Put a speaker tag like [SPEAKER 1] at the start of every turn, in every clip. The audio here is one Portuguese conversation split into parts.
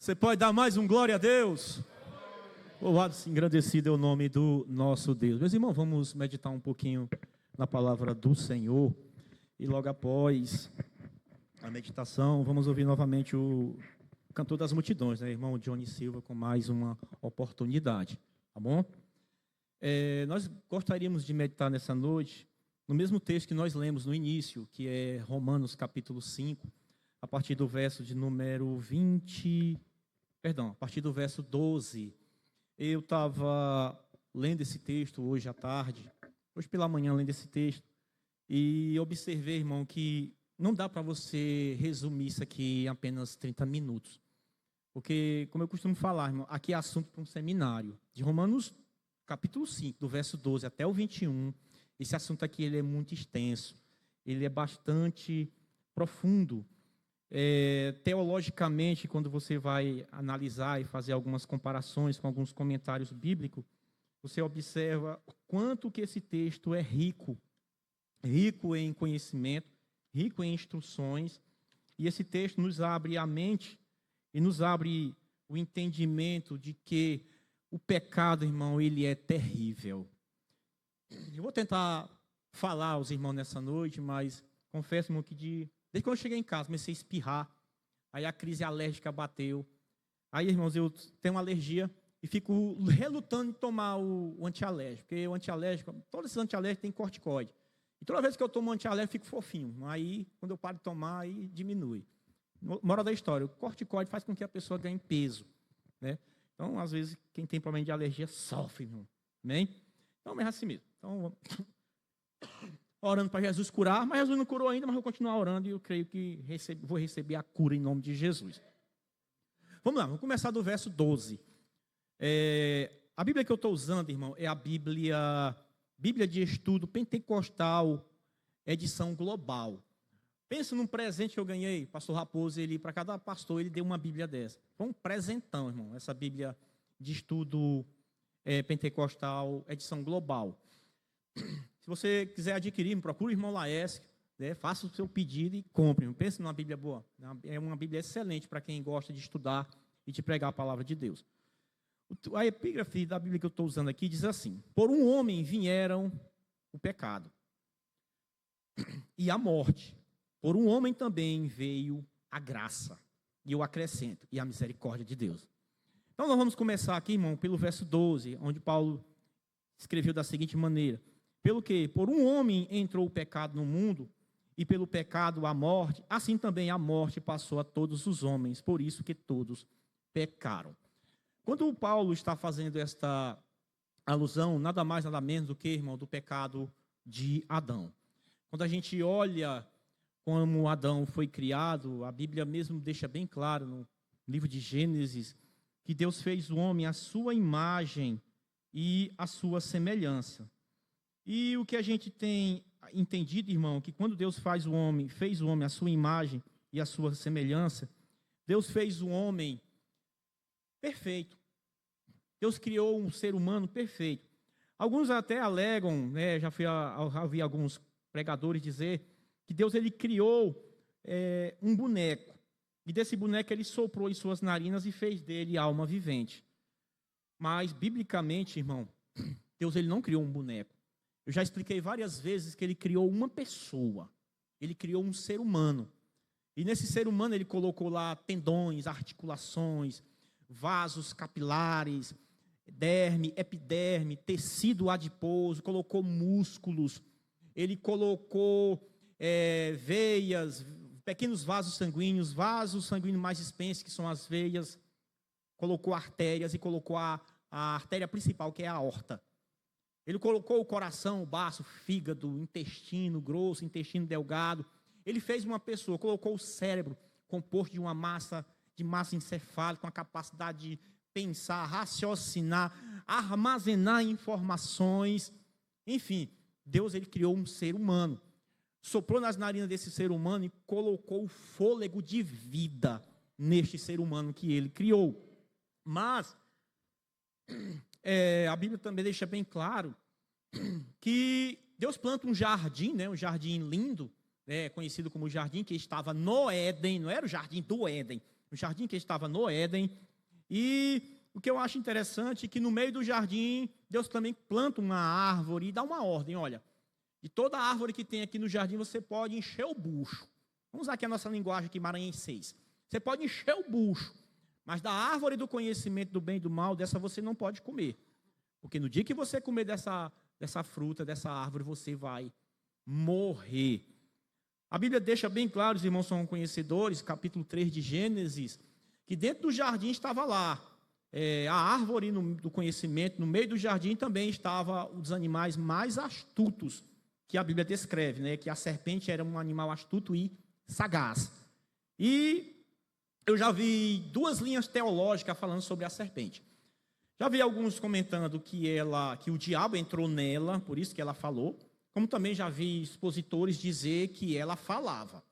[SPEAKER 1] Você pode dar mais um glória a Deus? Louvado e engrandecido é o nome do nosso Deus. Meus irmãos, vamos meditar um pouquinho na palavra do Senhor. E logo após a meditação, vamos ouvir novamente o cantor das multidões, né? Irmão Johnny Silva, com mais uma oportunidade. Tá bom? Nós gostaríamos de meditar nessa noite no mesmo texto que nós lemos no início, que é Romanos capítulo 5, a partir do verso de número 20... Perdão, a partir do verso 12. Eu estava lendo esse texto hoje à tarde, hoje pela manhã lendo esse texto, e observei, irmão, que não dá para você resumir isso aqui em apenas 30 minutos. Porque, como eu costumo falar, irmão, aqui é assunto para um seminário. De Romanos capítulo 5, do verso 12 até o 21, esse assunto aqui ele é muito extenso, ele é bastante profundo. Teologicamente, quando você vai analisar e fazer algumas comparações com alguns comentários bíblicos, você observa o quanto que esse texto é rico em conhecimento, rico em instruções, e esse texto nos abre a mente e nos abre o entendimento de que o pecado, irmão, ele é terrível. Eu vou tentar falar aos irmãos nessa noite, mas confesso, irmão, que desde que eu cheguei em casa, comecei a espirrar, aí a crise alérgica bateu. Aí, irmãos, eu tenho uma alergia e fico relutando em tomar o antialérgico, porque o antialérgico, todos esses antialérgicos têm corticoide. E toda vez que eu tomo antialérgico, fico fofinho. Aí, quando eu paro de tomar, aí diminui. Moral da história, o corticoide faz com que a pessoa ganhe peso, né? Então, às vezes, quem tem problema de alergia sofre, irmão. Amém? Então, é assim mesmo. Então, orando para Jesus curar, mas Jesus não curou ainda, mas eu vou continuar orando e eu creio que vou receber a cura em nome de Jesus. Vamos lá, vamos começar do verso 12. A Bíblia que eu estou usando, irmão, é a Bíblia de Estudo Pentecostal, edição global. Pensa num presente que eu ganhei, pastor Raposo, para cada pastor ele deu uma Bíblia dessa. Foi um presentão, irmão, essa Bíblia de Estudo Pentecostal, edição global. Se você quiser adquirir, procure o irmão Laércio, né, faça o seu pedido e compre. Pense numa Bíblia boa. É uma Bíblia excelente para quem gosta de estudar e de pregar a palavra de Deus. A epígrafe da Bíblia que eu estou usando aqui diz assim: por um homem vieram o pecado e a morte. Por um homem também veio a graça. E eu acrescento, e a misericórdia de Deus. Então nós vamos começar aqui, irmão, pelo verso 12, onde Paulo escreveu da seguinte maneira: pelo que por um homem entrou o pecado no mundo, e pelo pecado a morte, assim também a morte passou a todos os homens, por isso que todos pecaram. Quando o Paulo está fazendo esta alusão, nada mais, nada menos do que, irmão, do pecado de Adão. Quando a gente olha como Adão foi criado, a Bíblia mesmo deixa bem claro no livro de Gênesis, que Deus fez o homem à sua imagem e à sua semelhança. E o que a gente tem entendido, irmão, que quando Deus fez o homem à sua imagem e à sua semelhança, Deus fez o homem perfeito. Deus criou um ser humano perfeito. Alguns até alegam, né, já ouvi alguns pregadores dizer que Deus ele criou um boneco. E desse boneco ele soprou em suas narinas e fez dele alma vivente. Mas, biblicamente, irmão, Deus ele não criou um boneco. Eu já expliquei várias vezes que ele criou uma pessoa. Ele criou um ser humano. E nesse ser humano ele colocou lá tendões, articulações, vasos capilares, derme, epiderme, tecido adiposo, colocou músculos, ele colocou veias, pequenos vasos sanguíneos mais extensos, que são as veias, colocou artérias e colocou a artéria principal, que é a aorta. Ele colocou o coração, o baço, o fígado, o intestino grosso, o intestino delgado. Ele fez uma pessoa, colocou o cérebro, composto de massa encefálica, com a capacidade de pensar, raciocinar, armazenar informações. Enfim, Deus ele criou um ser humano. Soprou nas narinas desse ser humano e colocou o fôlego de vida neste ser humano que ele criou. Mas a Bíblia também deixa bem claro que Deus planta um jardim, né, um jardim lindo, conhecido como jardim que estava no Éden, não era o jardim do Éden, no jardim que estava no Éden. E o que eu acho interessante é que no meio do jardim, Deus também planta uma árvore e dá uma ordem, olha, de toda árvore que tem aqui no jardim, você pode encher o bucho. Vamos usar aqui a nossa linguagem aqui maranhense. Você pode encher o bucho, mas da árvore do conhecimento do bem e do mal, dessa você não pode comer. Porque no dia que você comer dessa fruta, dessa árvore, você vai morrer. A Bíblia deixa bem claro, os irmãos são conhecedores, capítulo 3 de Gênesis, que dentro do jardim estava lá, a árvore do conhecimento, no meio do jardim também estava os animais mais astutos, que a Bíblia descreve, né? Que a serpente era um animal astuto e sagaz. E eu já vi 2 linhas teológicas falando sobre a serpente. Já vi alguns comentando que o diabo entrou nela, por isso que ela falou, como também já vi expositores dizer que ela falava.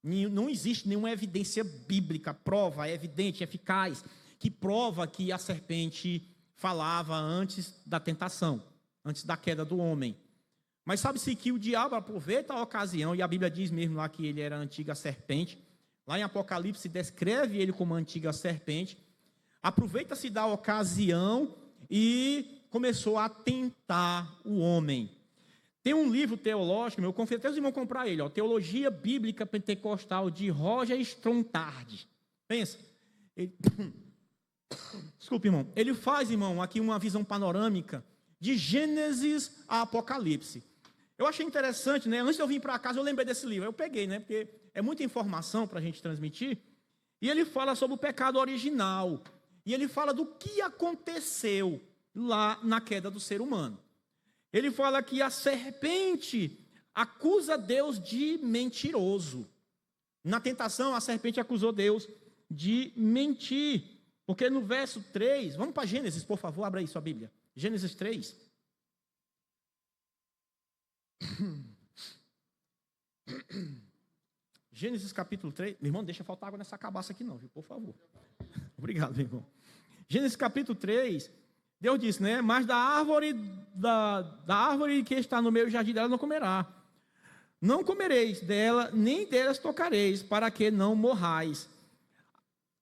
[SPEAKER 1] Não existe nenhuma evidência bíblica, prova evidente, eficaz, que prova que a serpente falava antes da tentação, antes da queda do homem. Mas sabe-se que o diabo aproveita a ocasião, e a Bíblia diz mesmo lá que ele era a antiga serpente, lá em Apocalipse descreve ele como a antiga serpente, aproveita-se da ocasião e começou a tentar o homem. Tem um livro teológico, eu confio até os irmãos comprar ele, Teologia Bíblica Pentecostal, de Roger Strontardi. Pensa. Desculpe, irmão. Ele faz, irmão, aqui uma visão panorâmica de Gênesis a Apocalipse. Eu achei interessante, né? Antes de eu vir para casa, eu lembrei desse livro. Eu peguei, né? Porque é muita informação para a gente transmitir. E ele fala sobre o pecado original. E ele fala do que aconteceu lá na queda do ser humano. Ele fala que a serpente acusa Deus de mentiroso. Na tentação, a serpente acusou Deus de mentir. Porque no verso 3, vamos para Gênesis, por favor, abra aí sua Bíblia. Gênesis 3. Gênesis capítulo 3. Meu irmão, deixa faltar água nessa cabaça aqui não, viu? Por favor. Obrigado, meu irmão. Gênesis capítulo 3, Deus disse, né? Mas da árvore que está no meio do jardim dela não comerá. Não comereis dela, nem delas tocareis, para que não morrais.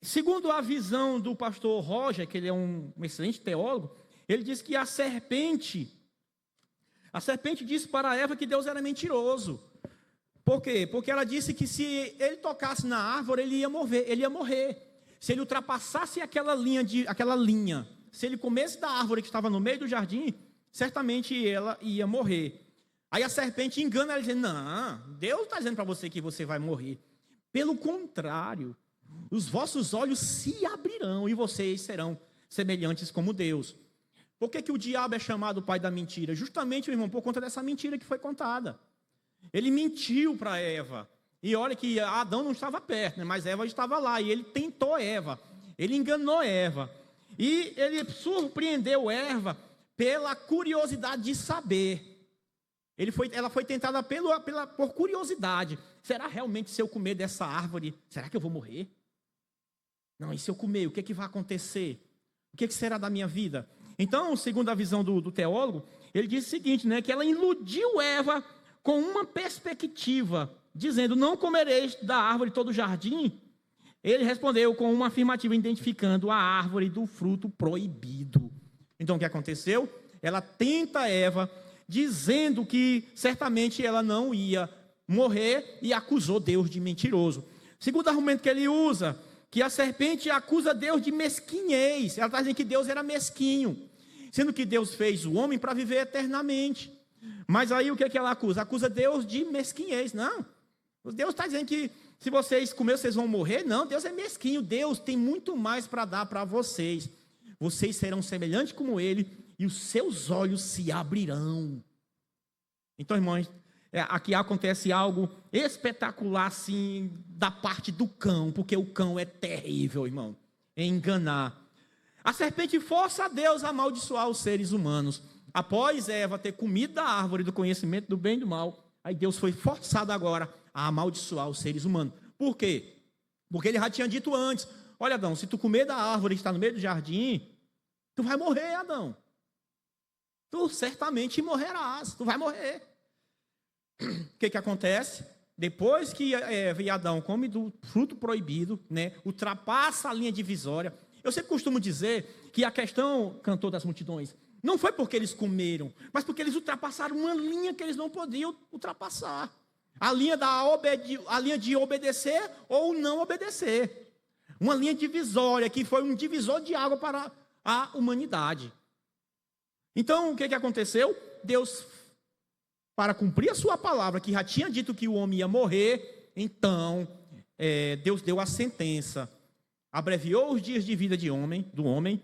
[SPEAKER 1] Segundo a visão do pastor Roger, que ele é um excelente teólogo, ele diz que a serpente disse para Eva que Deus era mentiroso. Por quê? Porque ela disse que se ele tocasse na árvore, ele ia morrer. Se ele ultrapassasse aquela linha, se ele comesse da árvore que estava no meio do jardim, certamente ela ia morrer. Aí a serpente engana ela, dizendo, não, Deus está dizendo para você que você vai morrer. Pelo contrário, os vossos olhos se abrirão e vocês serão semelhantes como Deus. Por que o diabo é chamado pai da mentira? Justamente, meu irmão, por conta dessa mentira que foi contada. Ele mentiu para Eva. E olha que Adão não estava perto, né? Mas Eva estava lá. E ele tentou Eva. Ele enganou Eva. E ele surpreendeu Eva pela curiosidade de saber. Ela foi tentada por curiosidade. Será realmente se eu comer dessa árvore, será que eu vou morrer? Não, e se eu comer, o que vai acontecer? O que será da minha vida? Então, segundo a visão do teólogo, ele diz o seguinte, né? Que ela iludiu Eva com uma perspectiva, dizendo, não comereis da árvore todo o jardim. Ele respondeu com uma afirmativa, identificando a árvore do fruto proibido. Então, o que aconteceu? Ela tenta Eva, dizendo que certamente ela não ia morrer e acusou Deus de mentiroso. Segundo argumento que ele usa, que a serpente acusa Deus de mesquinhez. Ela está dizendo que Deus era mesquinho, sendo que Deus fez o homem para viver eternamente. Mas aí o que ela acusa? Acusa Deus de mesquinhez. Não, Deus está dizendo que se vocês comerem, vocês vão morrer. Não, Deus é mesquinho. Deus tem muito mais para dar para vocês. Vocês serão semelhantes como Ele e os seus olhos se abrirão. Então, irmãos, aqui acontece algo espetacular, assim, da parte do cão, porque o cão é terrível, irmão, em enganar. A serpente força a Deus a amaldiçoar os seres humanos. Após Eva ter comido da árvore do conhecimento do bem e do mal, aí Deus foi forçado agora a amaldiçoar os seres humanos. Por quê? Porque ele já tinha dito antes, olha, Adão, se tu comer da árvore que está no meio do jardim, tu vai morrer, Adão. Tu certamente morrerás, tu vai morrer. O que acontece? depois que Eva e Adão comem do fruto proibido, né, ultrapassa a linha divisória. Eu sempre costumo dizer que a questão, cantor das multidões, não foi porque eles comeram, mas porque eles ultrapassaram uma linha que eles não podiam ultrapassar. A linha de obedecer ou não obedecer. Uma linha divisória que foi um divisor de água para a humanidade. Então, o que aconteceu? Deus, para cumprir a sua palavra, que já tinha dito que o homem ia morrer, então, Deus deu a sentença. Abreviou os dias de vida do homem,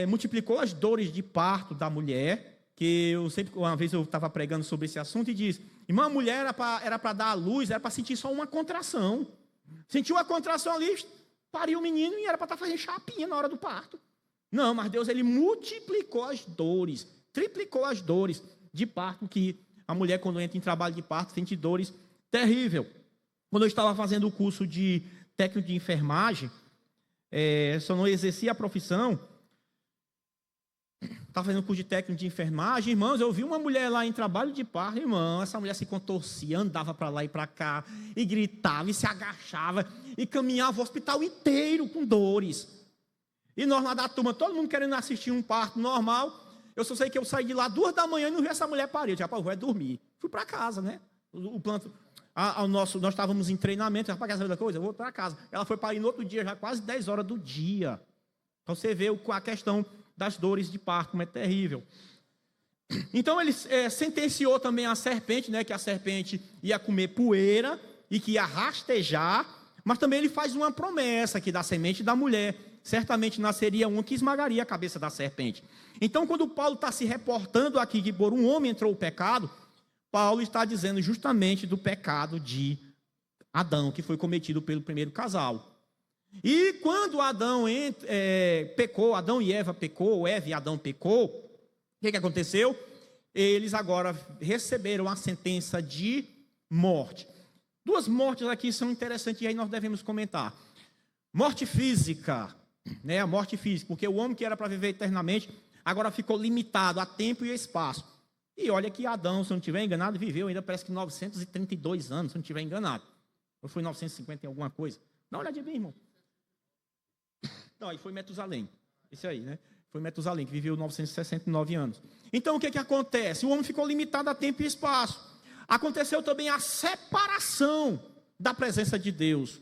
[SPEAKER 1] multiplicou as dores de parto da mulher, que uma vez eu estava pregando sobre esse assunto e disse, irmã, a mulher era para dar à luz, era para sentir só uma contração. Sentiu a contração ali, pariu o menino e era para estar fazendo chapinha na hora do parto. Não, mas Deus, ele multiplicou as dores, triplicou as dores de parto, que a mulher, quando entra em trabalho de parto, sente dores terríveis. Quando eu estava fazendo o curso de técnico de enfermagem, só não exercia a profissão, estava fazendo curso de técnico de enfermagem, irmãos, eu vi uma mulher lá em trabalho de parto, irmão, essa mulher se contorcia, andava para lá e para cá, e gritava, e se agachava, e caminhava o hospital inteiro com dores. E nós lá da turma, todo mundo querendo assistir um parto normal, eu só sei que eu saí de lá 2 da manhã e não vi essa mulher parir, eu disse, rapaz, eu vou dormir. Fui para casa, né? Nós estávamos em treinamento, rapaz, quer saber da coisa? Eu vou para casa. Ela foi parir no outro dia, já quase 10 horas do dia. Então você vê a questão das dores de parto, como é terrível. Então ele sentenciou também a serpente, né, que a serpente ia comer poeira e que ia rastejar, mas também ele faz uma promessa que da semente da mulher certamente nasceria um que esmagaria a cabeça da serpente. Então, quando Paulo está se reportando aqui que por um homem entrou o pecado, Paulo está dizendo justamente do pecado de Adão, que foi cometido pelo primeiro casal. E quando Adão pecou, Adão e Eva pecou, Eva e Adão pecou, o que aconteceu? Eles agora receberam a sentença de morte. 2 mortes aqui são interessantes e aí nós devemos comentar. Morte física, né? A morte física, porque o homem que era para viver eternamente, agora ficou limitado a tempo e espaço. E olha que Adão, se eu não estiver enganado, viveu ainda parece que 932 anos, se eu não estiver enganado. Ou foi 950 em alguma coisa? Dá uma olhadinha bem, irmão. Não, aí foi Metusalém. Esse aí, né? Foi Metusalém, que viveu 969 anos. Então, o que acontece? O homem ficou limitado a tempo e espaço. Aconteceu também a separação da presença de Deus.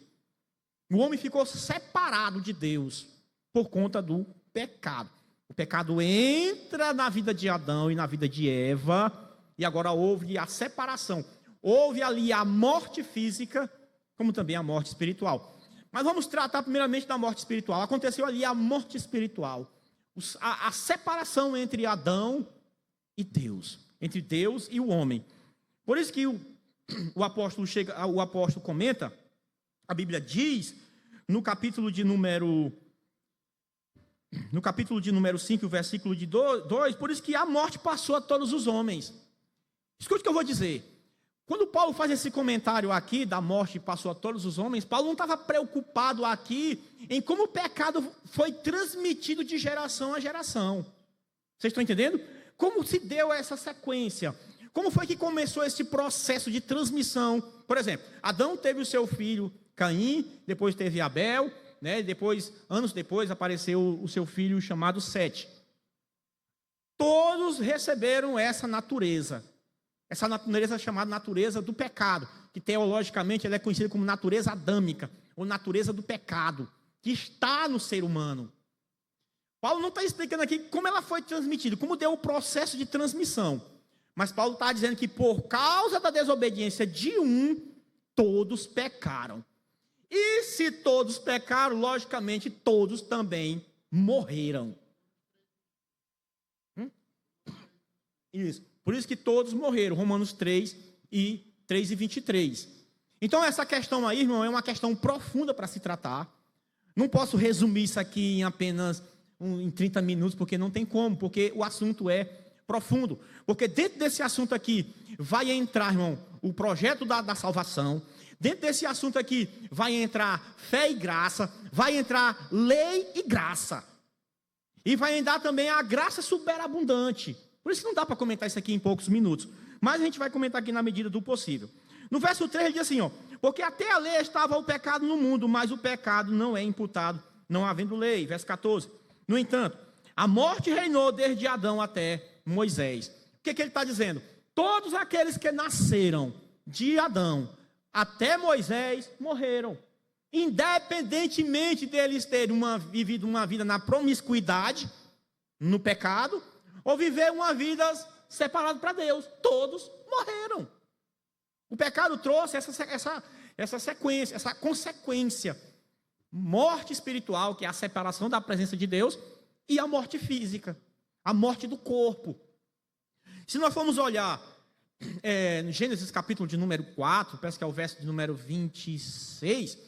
[SPEAKER 1] O homem ficou separado de Deus por conta do pecado. O pecado entra na vida de Adão e na vida de Eva, e agora houve a separação. Houve ali a morte física, como também a morte espiritual. Mas vamos tratar primeiramente da morte espiritual. Aconteceu ali a morte espiritual. A separação entre Adão e Deus. Entre Deus e o homem. Por isso que o apóstolo comenta, a Bíblia diz, no capítulo de número 5, o versículo de 2, por isso que a morte passou a todos os homens. Escute o que eu vou dizer. Quando Paulo faz esse comentário aqui, da morte passou a todos os homens, Paulo não estava preocupado aqui em como o pecado foi transmitido de geração a geração. Vocês estão entendendo? Como se deu essa sequência? Como foi que começou esse processo de transmissão? Por exemplo, Adão teve o seu filho Caim, depois teve Abel, né? Anos depois, apareceu o seu filho chamado Sete. Todos receberam essa natureza chamada natureza do pecado, que teologicamente ela é conhecida como natureza adâmica, ou natureza do pecado, que está no ser humano. Paulo não está explicando aqui como ela foi transmitida, como deu o processo de transmissão. Mas Paulo está dizendo que por causa da desobediência de um, todos pecaram. E se todos pecaram, logicamente todos também morreram. Isso. Por isso que todos morreram. Romanos 3 e 23. Então essa questão aí, irmão, é uma questão profunda para se tratar. Não posso resumir isso aqui em apenas em 30 minutos, porque não tem como, porque o assunto é profundo. Porque dentro desse assunto aqui vai entrar, irmão, o projeto da salvação. Dentro desse assunto aqui vai entrar fé e graça, vai entrar lei e graça. E vai entrar também a graça superabundante. Por isso que não dá para comentar isso aqui em poucos minutos. Mas a gente vai comentar aqui na medida do possível. No verso 3 ele diz assim, ó, porque até a lei estava o pecado no mundo, mas o pecado não é imputado, não havendo lei. Verso 14. No entanto, a morte reinou desde Adão até Moisés. O que ele está dizendo? Todos aqueles que nasceram de Adão até Moisés morreram. Independentemente deles terem vivido uma vida na promiscuidade, no pecado, ou viver uma vida separada para Deus. Todos morreram. O pecado trouxe essa sequência, essa consequência. Morte espiritual, que é a separação da presença de Deus, e a morte física, a morte do corpo. Se nós formos olhar no Gênesis capítulo de número 4, parece que é o verso de número 26,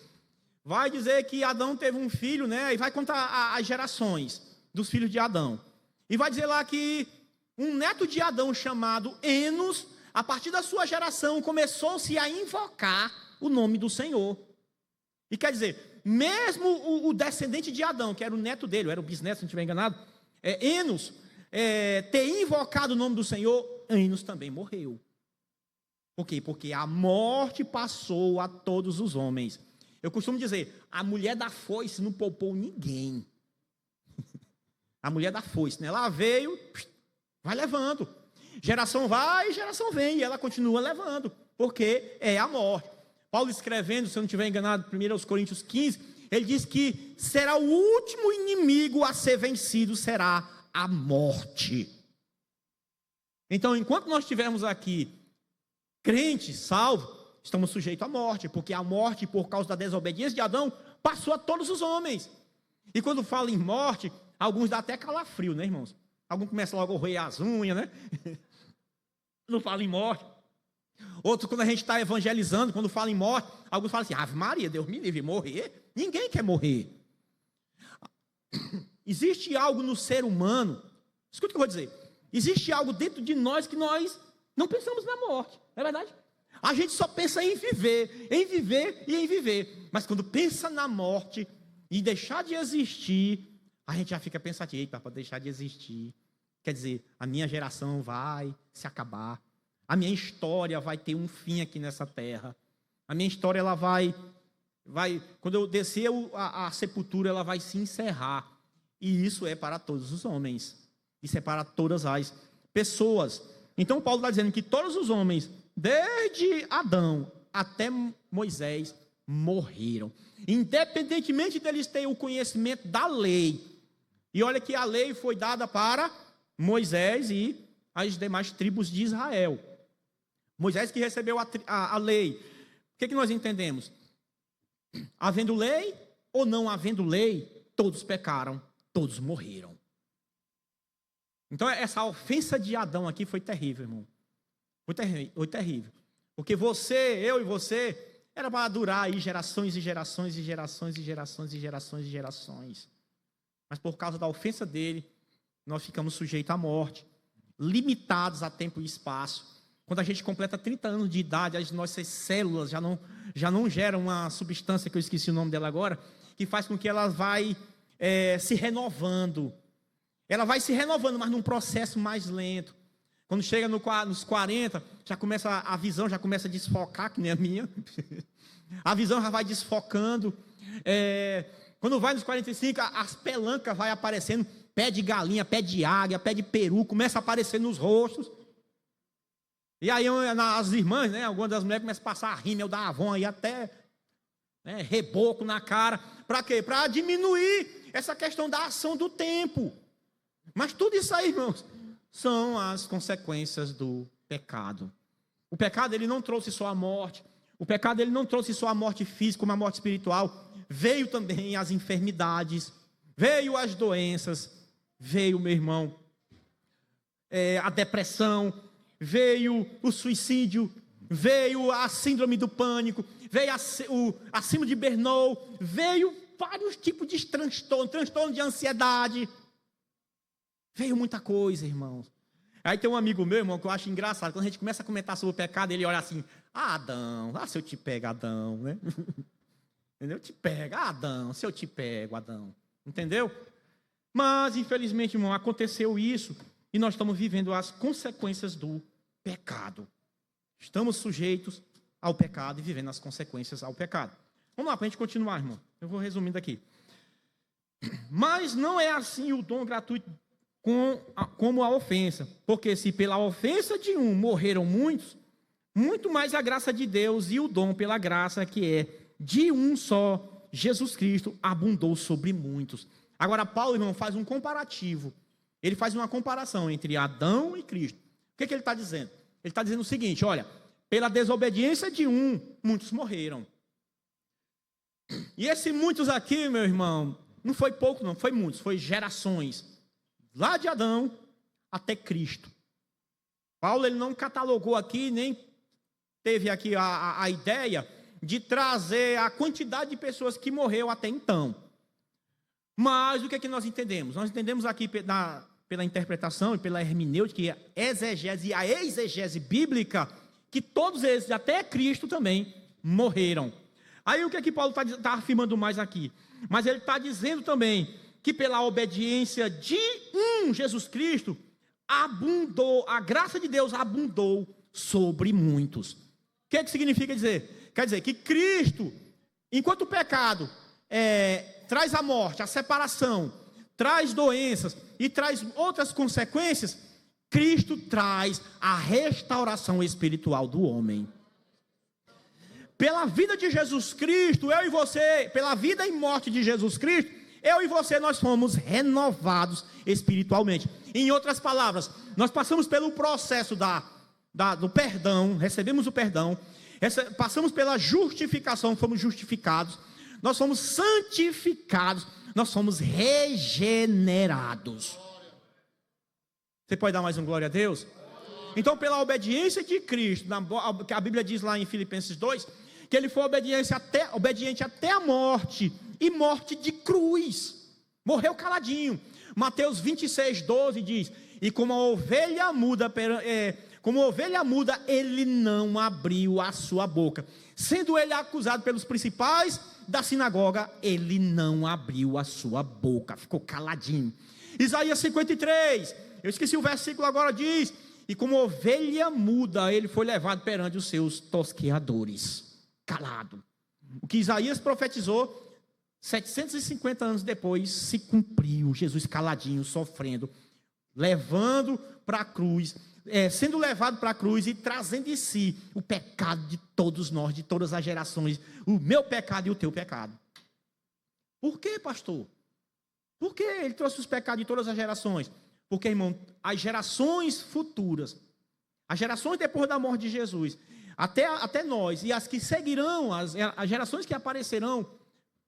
[SPEAKER 1] vai dizer que Adão teve um filho, né? E vai contar as gerações dos filhos de Adão. E vai dizer lá que um neto de Adão chamado Enos, a partir da sua geração, começou-se a invocar o nome do Senhor. E quer dizer, mesmo o descendente de Adão, que era o neto dele, era o bisneto, se não estiver enganado, Enos, ter invocado o nome do Senhor, Enos também morreu. Por quê? Porque a morte passou a todos os homens. Eu costumo dizer, a mulher da foice não poupou ninguém. A mulher da foice, né? Ela veio, vai levando. Geração vai, geração vem, e ela continua levando, porque é a morte. Paulo escrevendo, se eu não estiver enganado, 1 Coríntios 15, ele diz que será o último inimigo a ser vencido, será a morte. Então, enquanto nós estivermos aqui, crentes, salvos, estamos sujeitos à morte, porque a morte, por causa da desobediência de Adão, passou a todos os homens. E quando fala em morte, alguns dá até calafrio, né, irmãos? Alguns começam logo a roer as unhas, né? Quando fala em morte. Outros, quando a gente está evangelizando, quando fala em morte, alguns falam assim, Ave Maria, Deus me livre, morrer? Ninguém quer morrer. Existe algo no ser humano, escuta o que eu vou dizer, existe algo dentro de nós que nós não pensamos na morte, não é verdade? A gente só pensa em viver e em viver. Mas quando pensa na morte e deixar de existir, a gente já fica pensativo, eita, para deixar de existir. Quer dizer, a minha geração vai se acabar. A minha história vai ter um fim aqui nessa terra. A minha história, ela vai quando eu descer a sepultura, ela vai se encerrar. E isso é para todos os homens. Isso é para todas as pessoas. Então, Paulo está dizendo que todos os homens, desde Adão até Moisés, morreram. Independentemente deles terem o conhecimento da lei. E olha que a lei foi dada para Moisés e as demais tribos de Israel. Moisés que recebeu a lei. O que nós entendemos? Havendo lei ou não havendo lei, todos pecaram, todos morreram. Então essa ofensa de Adão aqui foi terrível, irmão. Foi terrível. Porque eu e você, era para durar aí gerações e gerações e gerações e gerações e gerações e gerações. Mas por causa da ofensa dele, nós ficamos sujeitos à morte, limitados a tempo e espaço. Quando a gente completa 30 anos de idade, as nossas células já não geram uma substância, que eu esqueci o nome dela agora, que faz com que ela vai se renovando. Ela vai se renovando, mas num processo mais lento. Quando chega nos 40, a visão já começa a desfocar, que nem a minha. A visão já vai desfocando. Quando vai nos 45, as pelancas vai aparecendo, pé de galinha, pé de águia, pé de peru, começa a aparecer nos rostos. E aí as irmãs, né, algumas das mulheres começam a passar rímel da Avon aí até reboco na cara. Para quê? Para diminuir essa questão da ação do tempo. Mas tudo isso aí, irmãos, são as consequências do pecado. O pecado, ele não trouxe só a morte. O pecado, ele não trouxe só a morte física, como a morte espiritual. Veio também as enfermidades, veio as doenças, veio, meu irmão, a depressão, veio o suicídio, veio a síndrome do pânico, veio a síndrome de Burnout, veio vários tipos de transtorno de ansiedade. Veio muita coisa, irmãos. Aí tem um amigo meu, irmão, que eu acho engraçado. Quando a gente começa a comentar sobre o pecado, ele olha assim, Adão, se eu te pego, Adão, né? Entendeu? Te pega, Adão, se eu te pego, Adão. Entendeu? Mas, infelizmente, irmão, aconteceu isso e nós estamos vivendo as consequências do pecado. Estamos sujeitos ao pecado e vivendo as consequências ao pecado. Vamos lá, para a gente continuar, irmão. Eu vou resumindo aqui. Mas não é assim o dom gratuito como a ofensa. Porque se pela ofensa de um morreram muitos, muito mais a graça de Deus e o dom pela graça que é de um só, Jesus Cristo, abundou sobre muitos. Agora, Paulo, irmão, faz um comparativo. Ele faz uma comparação entre Adão e Cristo. O que ele está dizendo? Ele está dizendo o seguinte, olha, pela desobediência de um, muitos morreram. E esse muitos aqui, meu irmão, não foi pouco, não, foi muitos, foi gerações. Lá de Adão até Cristo. Paulo, ele não catalogou aqui, nem teve aqui a ideia de trazer a quantidade de pessoas que morreu até então. Mas o que é que nós entendemos? Nós entendemos aqui pela interpretação e pela hermenêutica e a exegese bíblica, que todos eles, até Cristo também, morreram. Aí o que é que Paulo está afirmando mais aqui? Mas ele está dizendo também que pela obediência de Jesus Cristo, abundou, a graça de Deus abundou sobre muitos. O que é que significa dizer? Quer dizer que Cristo, enquanto o pecado traz a morte, a separação, traz doenças e traz outras consequências, Cristo traz a restauração espiritual do homem. Pela vida de Jesus Cristo, eu e você, pela vida e morte de Jesus Cristo, eu e você, nós fomos renovados espiritualmente. Em outras palavras, nós passamos pelo processo do perdão, recebemos o perdão, passamos pela justificação, fomos justificados, nós fomos santificados, nós somos regenerados. Você pode dar mais um glória a Deus? Então, pela obediência de Cristo, que a Bíblia diz lá em Filipenses 2, que ele foi obediente até a morte, e morte de cruz, morreu caladinho. Mateus 26, 12 diz, e como ovelha muda, ele não abriu a sua boca, sendo ele acusado pelos principais da sinagoga, ele não abriu a sua boca, ficou caladinho. Isaías 53, eu esqueci o versículo agora, diz, e como ovelha muda, ele foi levado perante os seus tosqueadores, calado. O que Isaías profetizou 750 anos depois se cumpriu. Jesus caladinho, sofrendo, levando para a cruz, sendo levado para a cruz e trazendo em si o pecado de todos nós, de todas as gerações, o meu pecado e o teu pecado. Por quê, pastor? Por que ele trouxe os pecados de todas as gerações? Porque, irmão, as gerações futuras, as gerações depois da morte de Jesus, até nós, e as que seguirão, as gerações que aparecerão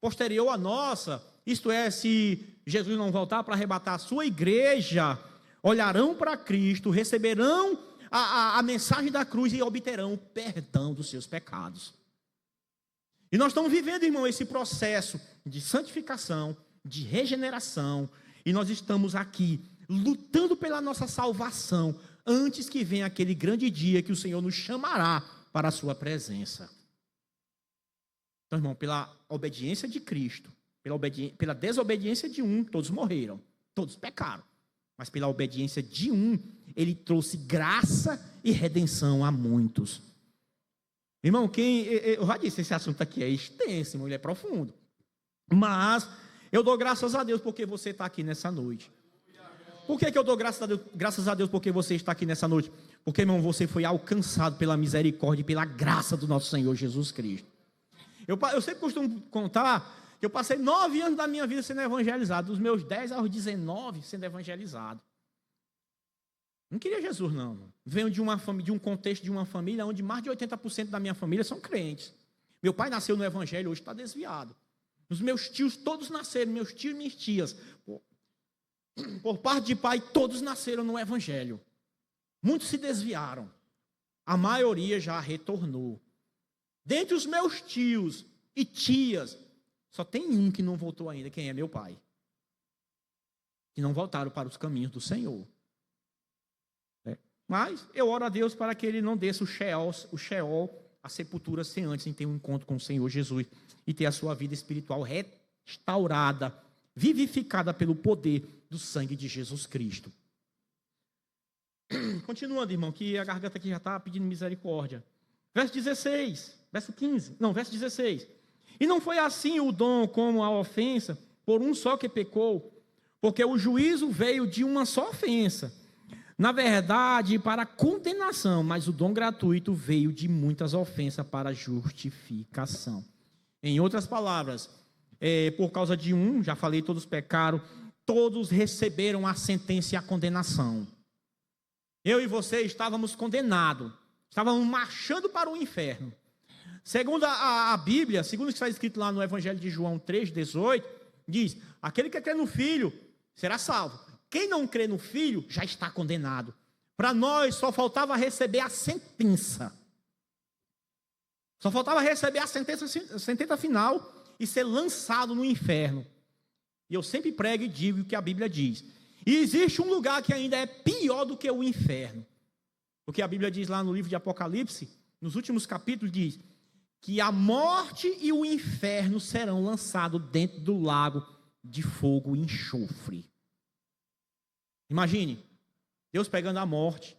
[SPEAKER 1] posterior à nossa, isto é, se Jesus não voltar para arrebatar a sua igreja, olharão para Cristo, receberão a mensagem da cruz e obterão o perdão dos seus pecados. E nós estamos vivendo, irmão, esse processo de santificação, de regeneração, e nós estamos aqui lutando pela nossa salvação, antes que venha aquele grande dia que o Senhor nos chamará para a sua presença. Então, irmão, pela obediência de Cristo, pela desobediência de um, todos morreram, todos pecaram. Mas pela obediência de um, ele trouxe graça e redenção a muitos. Irmão, eu já disse, esse assunto aqui é extenso, irmão, ele é profundo. Mas eu dou graças a Deus porque você está aqui nessa noite. Por que eu dou graças a Deus porque você está aqui nessa noite? Porque, irmão, você foi alcançado pela misericórdia e pela graça do nosso Senhor Jesus Cristo. Eu sempre costumo contar que eu passei 9 anos da minha vida sendo evangelizado, dos meus 10 aos 19 sendo evangelizado. Não queria Jesus, não. Venho de um contexto de uma família onde mais de 80% da minha família são crentes. Meu pai nasceu no evangelho, hoje está desviado. Os meus tios todos nasceram, meus tios e minhas tias, por parte de pai, todos nasceram no evangelho. Muitos se desviaram. A maioria já retornou. Dentre os meus tios e tias, só tem um que não voltou ainda, quem é meu pai. Que não voltaram para os caminhos do Senhor. Mas eu oro a Deus para que ele não desça o Sheol, a sepultura, sem antes ter um encontro com o Senhor Jesus e ter a sua vida espiritual restaurada, vivificada pelo poder do sangue de Jesus Cristo. Continuando, irmão, que a garganta aqui já está pedindo misericórdia. Verso 16, verso 15, não, verso 16. E não foi assim o dom como a ofensa, por um só que pecou, porque o juízo veio de uma só ofensa, na verdade, para condenação, mas o dom gratuito veio de muitas ofensas para justificação. Em outras palavras, por causa de um, já falei, todos pecaram, todos receberam a sentença e a condenação. Eu e você estávamos condenados, estávamos marchando para o inferno. Segundo a Bíblia, segundo o que está escrito lá no Evangelho de João 3,18, diz: aquele que crê no Filho será salvo. Quem não crê no Filho já está condenado. Para nós só faltava receber a sentença. Só faltava receber a sentença final e ser lançado no inferno. E eu sempre prego e digo o que a Bíblia diz. E existe um lugar que ainda é pior do que o inferno. Porque a Bíblia diz lá no livro de Apocalipse, nos últimos capítulos, diz que a morte e o inferno serão lançados dentro do lago de fogo e enxofre. Imagine, Deus pegando a morte,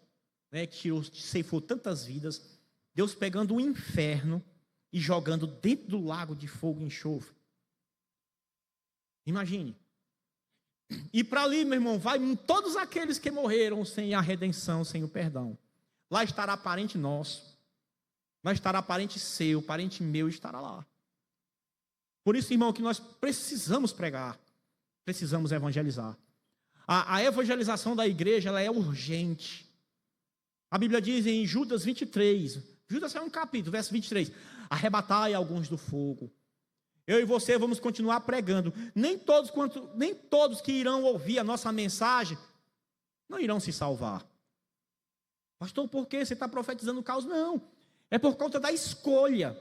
[SPEAKER 1] né, que ceifou tantas vidas, Deus pegando o inferno e jogando dentro do lago de fogo e enxofre. Imagine. E para ali, meu irmão, vai todos aqueles que morreram sem a redenção, sem o perdão. Lá estará parente nosso. Lá estará parente seu, parente meu estará lá. Por isso, irmão, que nós precisamos pregar. Precisamos evangelizar. A evangelização da igreja, ela é urgente. A Bíblia diz em Judas 23. Judas é um capítulo, verso 23. Arrebatai alguns do fogo. Eu e você vamos continuar pregando. Nem todos que irão ouvir a nossa mensagem não irão se salvar. Pastor, por que você está profetizando o caos? Não. É por conta da escolha.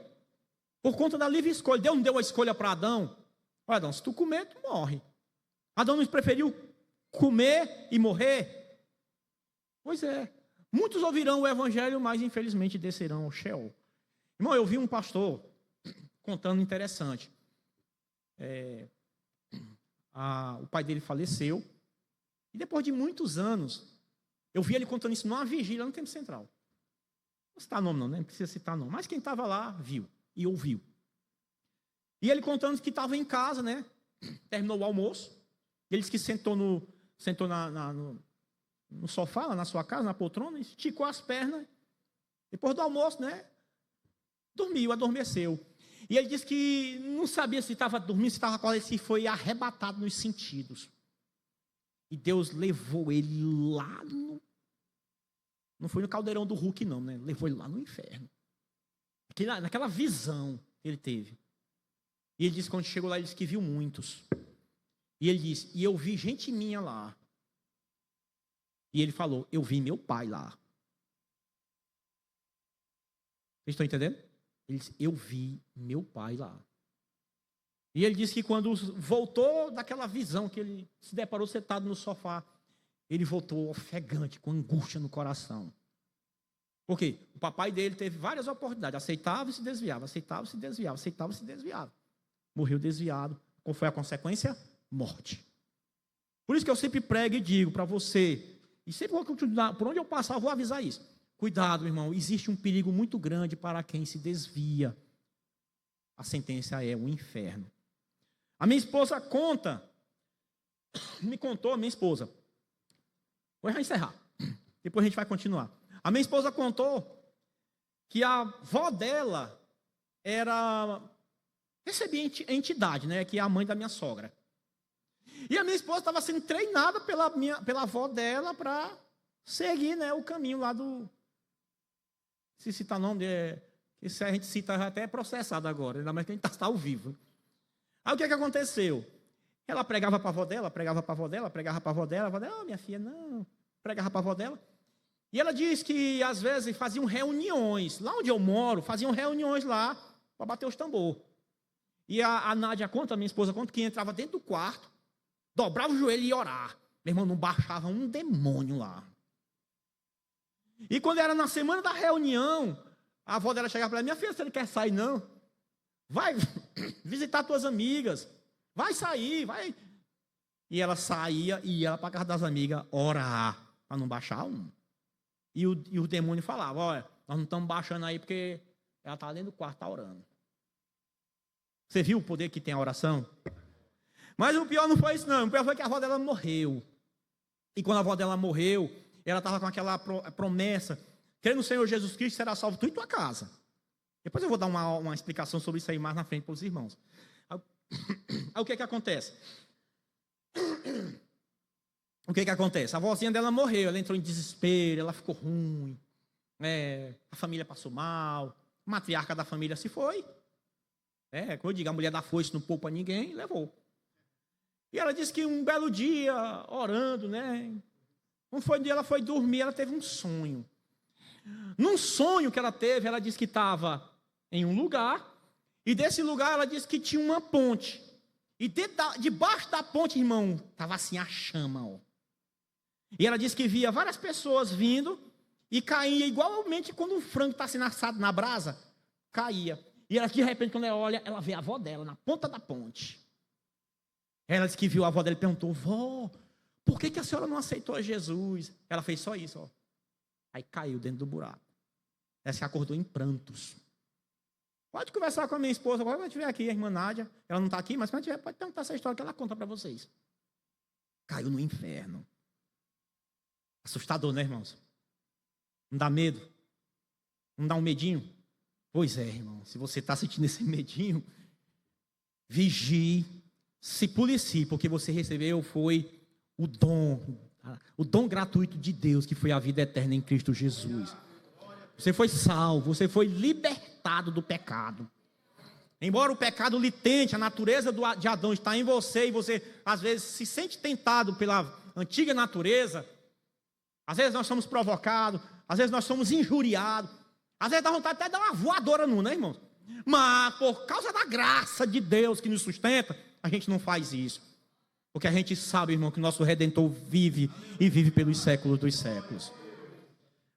[SPEAKER 1] Por conta da livre escolha. Deus não deu a escolha para Adão. Olha, Adão, se tu comer, tu morre. Adão não preferiu comer e morrer? Pois é. Muitos ouvirão o evangelho, mas infelizmente descerão ao Sheol. Irmão, eu vi um pastor contando interessante. O pai dele faleceu. E depois de muitos anos, eu vi ele contando isso numa vigília no Templo Central. Não citar nome não, né? Não precisa citar nome. Mas quem estava lá viu e ouviu. E ele contando que estava em casa, né? Terminou o almoço. Ele disse que sentou no sofá, lá na sua casa, na poltrona, esticou as pernas. Depois do almoço, né? Adormeceu. E ele disse que não sabia se estava dormindo, se estava acordado, se foi arrebatado nos sentidos. E Deus levou ele lá não foi no caldeirão do Hulk, não, né? Levou ele lá no inferno. Naquela visão que ele teve. E ele disse, quando chegou lá, ele disse que viu muitos. E ele disse, e eu vi gente minha lá. E ele falou, eu vi meu pai lá. Vocês estão entendendo? Ele disse, eu vi meu pai lá. E ele disse que quando voltou daquela visão, que ele se deparou sentado no sofá, ele voltou ofegante, com angústia no coração. Por quê? O papai dele teve várias oportunidades. Aceitava e se desviava, aceitava e se desviava, aceitava e se desviava. Morreu desviado. Qual foi a consequência? Morte. Por isso que eu sempre prego e digo para você, e sempre vou continuar, por onde eu passar, eu vou avisar isso. Cuidado, irmão, existe um perigo muito grande para quem se desvia. A sentença é o inferno. A minha esposa me contou, a minha esposa. Vou já encerrar, depois a gente vai continuar. A minha esposa contou que a avó dela recebia entidade, né, que é a mãe da minha sogra. E a minha esposa estava sendo treinada pela avó dela para seguir, né, o caminho lá do... Se citar nome, se a gente cita já até é processado agora, ainda mais que a gente está ao vivo. Aí o que aconteceu? Ela pregava para a avó dela, pregava para a avó dela, pregava para a avó dela, minha filha, não, pregava para a avó dela. E ela diz que, às vezes, faziam reuniões, lá onde eu moro, faziam reuniões lá, para bater os tambor. E a Nádia conta, a minha esposa conta, que entrava dentro do quarto, dobrava o joelho e ia orar. Meu irmão, não baixava um demônio lá. E quando era na semana da reunião, a avó dela chegava para ela, minha filha, você não quer sair, não? Vai visitar tuas amigas, vai sair, vai. E ela saía e ia para a casa das amigas orar, para não baixar um. E o demônio falava, olha, nós Nós não estamos baixando aí porque ela está dentro do quarto, está orando. Você viu o poder que tem a oração? Mas o pior não foi isso, não. O pior foi que a avó dela morreu. E quando a avó dela morreu, ela estava com aquela promessa: crê no Senhor Jesus Cristo, será salvo tu e tua casa. Depois eu vou dar uma explicação sobre isso aí mais na frente para os irmãos. Aí o que acontece? O que acontece? A avózinha dela morreu, ela entrou em desespero, ela ficou ruim. A família passou mal, a matriarca da família se foi. Como eu digo, a mulher da foice não poupa ninguém, levou. E ela disse que um belo dia, orando, quando foi um dia ela foi dormir, ela teve um sonho. Num sonho que ela teve, ela disse que estava em um lugar, e desse lugar ela disse que tinha uma ponte. E debaixo da ponte, irmão, estava assim a chama, ó. E ela disse que via várias pessoas vindo e caía igualmente quando um frango está sendo assado na brasa, caía. E ela, de repente, quando ela olha, ela vê a avó dela na ponta da ponte. Ela disse que viu a avó dela e perguntou: vó, por que a senhora não aceitou Jesus? Ela fez só isso, ó. Aí caiu dentro do buraco. Ela se acordou em prantos. Pode conversar com a minha esposa, agora vai tiver aqui, a irmã Nádia. Ela não está aqui, mas quando tiver, pode perguntar essa história que ela conta para vocês. Caiu no inferno. Assustador, né, irmãos? Não dá medo? Não dá um medinho? Pois é, irmão. Se você está sentindo esse medinho, vigie, se policie, porque você recebeu foi o dom gratuito de Deus, que foi a vida eterna em Cristo Jesus. Você foi salvo, você foi libertado do pecado. Embora o pecado lhe tente, a natureza de Adão está em você, e você às vezes se sente tentado pela antiga natureza. Às vezes nós somos provocados, às vezes nós somos injuriados, às vezes dá vontade até de dar uma voadora no, né, irmãos? Mas por causa da graça de Deus que nos sustenta, a gente não faz isso. Porque a gente sabe, irmão, que o nosso Redentor vive e vive pelos séculos dos séculos.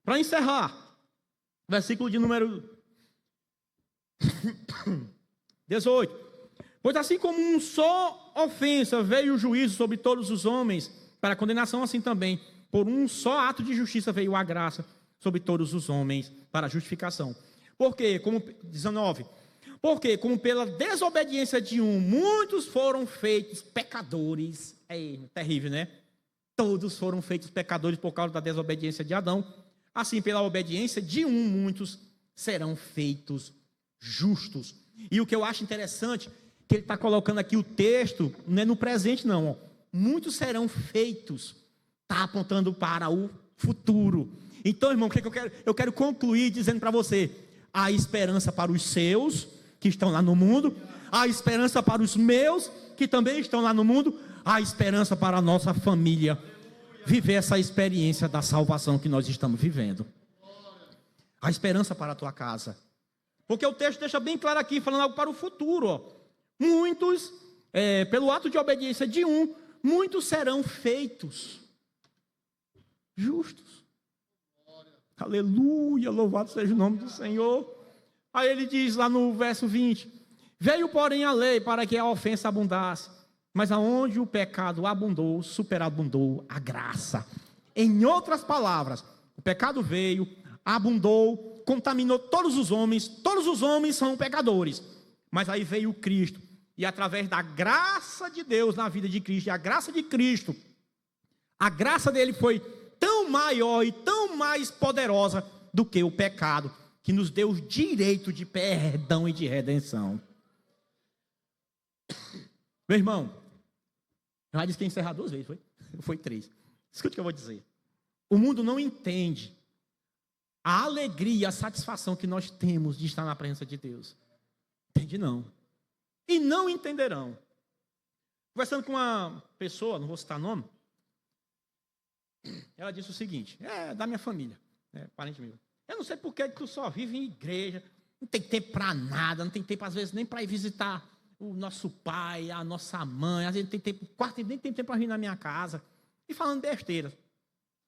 [SPEAKER 1] Para encerrar, versículo de número 18. Pois assim como um só ofensa veio o juízo sobre todos os homens, para a condenação, assim também, por um só ato de justiça veio a graça sobre todos os homens, para a justificação. Por quê? Como 19. Porque, como pela desobediência de um, muitos foram feitos pecadores. É terrível, né? Todos foram feitos pecadores por causa da desobediência de Adão. Assim, pela obediência de um, muitos serão feitos justos. E o que eu acho interessante, que ele está colocando aqui o texto, não é no presente não, ó. Muitos serão feitos. Está apontando para o futuro. Então, irmão, o que eu quero? Eu quero concluir dizendo para você: há esperança para os seus, que estão lá no mundo. Há esperança para os meus, que também estão lá no mundo. Há esperança para a nossa família viver essa experiência da salvação que nós estamos vivendo. Há esperança para a tua casa. Porque o texto deixa bem claro aqui, falando algo para o futuro. Ó. Muitos, pelo ato de obediência de um, muitos serão feitos justos. Aleluia, louvado seja o nome do Senhor. Aí ele diz lá no verso 20: veio, porém, a lei para que a ofensa abundasse, mas aonde o pecado abundou, superabundou a graça. Em outras palavras, o pecado veio, abundou, contaminou todos os homens são pecadores. Mas aí veio Cristo, e através da graça de Deus na vida de Cristo, e a graça de Cristo, a graça dele foi tão maior e tão mais poderosa do que o pecado, que nos deu o direito de perdão e de redenção. Meu irmão, eu já disse que ia encerrar 2 vezes, foi 3. Escute o que eu vou dizer. O mundo não entende a alegria, a satisfação que nós temos de estar na presença de Deus. Entende não. E não entenderão. Conversando com uma pessoa, não vou citar nome, ela disse o seguinte, da minha família, parente meu. Eu não sei por que tu só vive em igreja, não tem tempo para nada, não tem tempo às vezes nem para ir visitar o nosso pai, a nossa mãe, às vezes não tem tempo, quarto nem tem tempo para vir na minha casa, e falando besteira.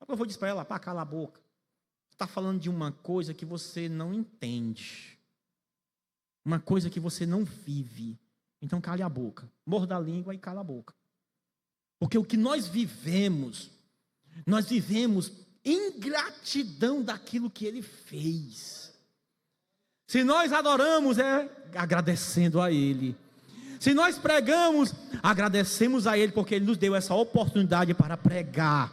[SPEAKER 1] Eu vou dizer para ela, para cala a boca. Você está falando de uma coisa que você não entende, uma coisa que você não vive, então cale a boca, morda a língua e cala a boca. Porque o que nós vivemos ingratidão daquilo que ele fez. Se nós adoramos, é agradecendo a Ele. Se nós pregamos, agradecemos a Ele, porque Ele nos deu essa oportunidade para pregar.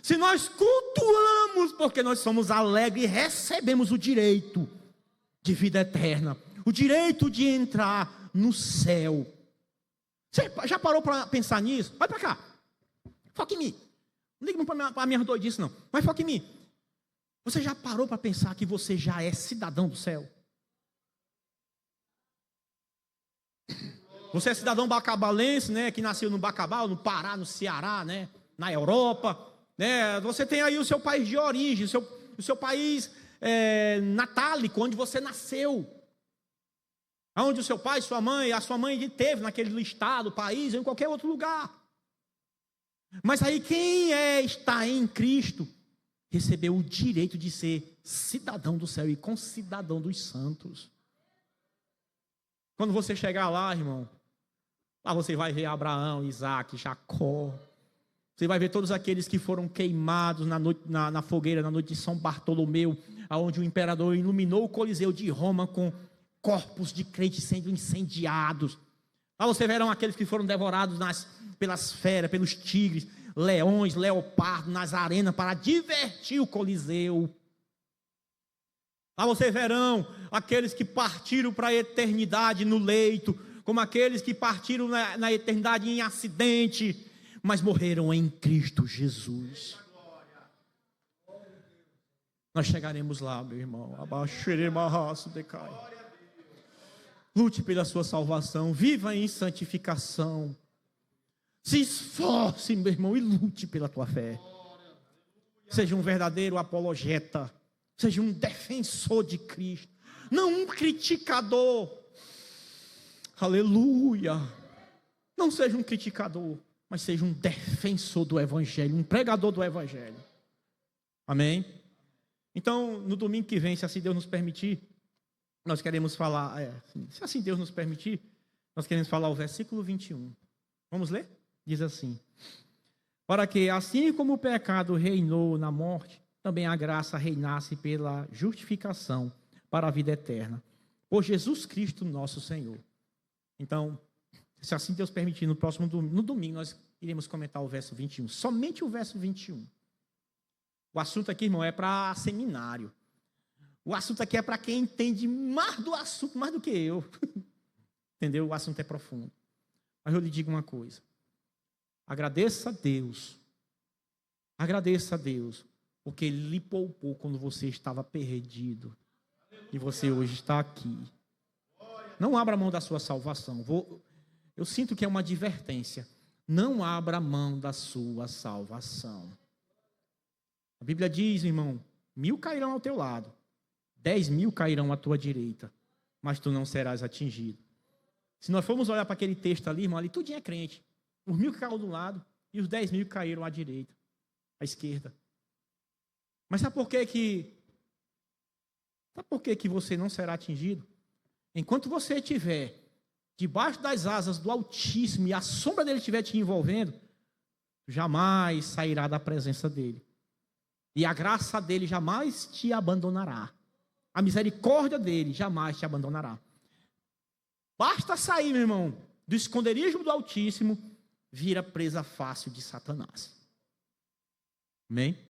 [SPEAKER 1] Se nós cultuamos, porque nós somos alegres e recebemos o direito de vida eterna, o direito de entrar no céu. Você já parou para pensar nisso? Vai para cá. Foca em mim. Não liga para minhas doidices, não. Mas foca em mim. Você já parou para pensar que você já é cidadão do céu? Você é cidadão bacabalense, né? Que nasceu no Bacabal, no Pará, no Ceará, né? Na Europa, né? Você tem aí o seu país de origem, o seu país natálico, onde você nasceu. Onde o seu pai, sua mãe, a sua mãe teve naquele estado, país, ou em qualquer outro lugar. Mas aí quem está em Cristo recebeu o direito de ser cidadão do céu e concidadão dos santos. Quando você chegar lá, irmão, lá você vai ver Abraão, Isaac, Jacó. Você vai ver todos aqueles que foram queimados na fogueira na noite de São Bartolomeu, onde o imperador iluminou o Coliseu de Roma com corpos de crentes sendo incendiados. Lá você verão aqueles que foram devorados pelas feras, pelos tigres, leões, leopardos, nas arenas para divertir o Coliseu. Lá você verão aqueles que partiram para a eternidade no leito, como aqueles que partiram na eternidade em acidente, mas morreram em Cristo Jesus. Nós chegaremos lá, meu irmão. Lute pela sua salvação, viva em santificação. Se esforce, meu irmão, e lute pela tua fé. Seja um verdadeiro apologeta. Seja um defensor de Cristo. Não um criticador. Aleluia. Não seja um criticador, mas seja um defensor do Evangelho, um pregador do Evangelho. Amém? Então, no domingo que vem, se assim Deus nos permitir, nós queremos falar, se assim Deus nos permitir, nós queremos falar o versículo 21. Vamos ler? Diz assim: para que assim como o pecado reinou na morte, também a graça reinasse pela justificação para a vida eterna, por Jesus Cristo nosso Senhor. Então, se assim Deus permitir, no domingo nós iremos comentar o verso 21, somente o verso 21. O assunto aqui, irmão, é para seminário. O assunto aqui é para quem entende mais do assunto, mais do que eu. Entendeu? O assunto é profundo. Mas eu lhe digo uma coisa. Agradeça a Deus. Agradeça a Deus. Porque Ele lhe poupou quando você estava perdido. E você hoje está aqui. Não abra mão da sua salvação. Eu sinto que é uma advertência. Não abra mão da sua salvação. A Bíblia diz, irmão, 1000 cairão ao teu lado. 10.000 cairão à tua direita, mas tu não serás atingido. Se nós formos olhar para aquele texto ali, irmão, ali tudinho é crente. Os 1000 caíram do lado e os 10.000 caíram à direita, à esquerda. Mas sabe por que você não será atingido? Enquanto você estiver debaixo das asas do Altíssimo e a sombra dele estiver te envolvendo, jamais sairá da presença dele. E a graça dele jamais te abandonará. A misericórdia dele jamais te abandonará. Basta sair, meu irmão, do esconderijo do Altíssimo, vira presa fácil de Satanás. Amém?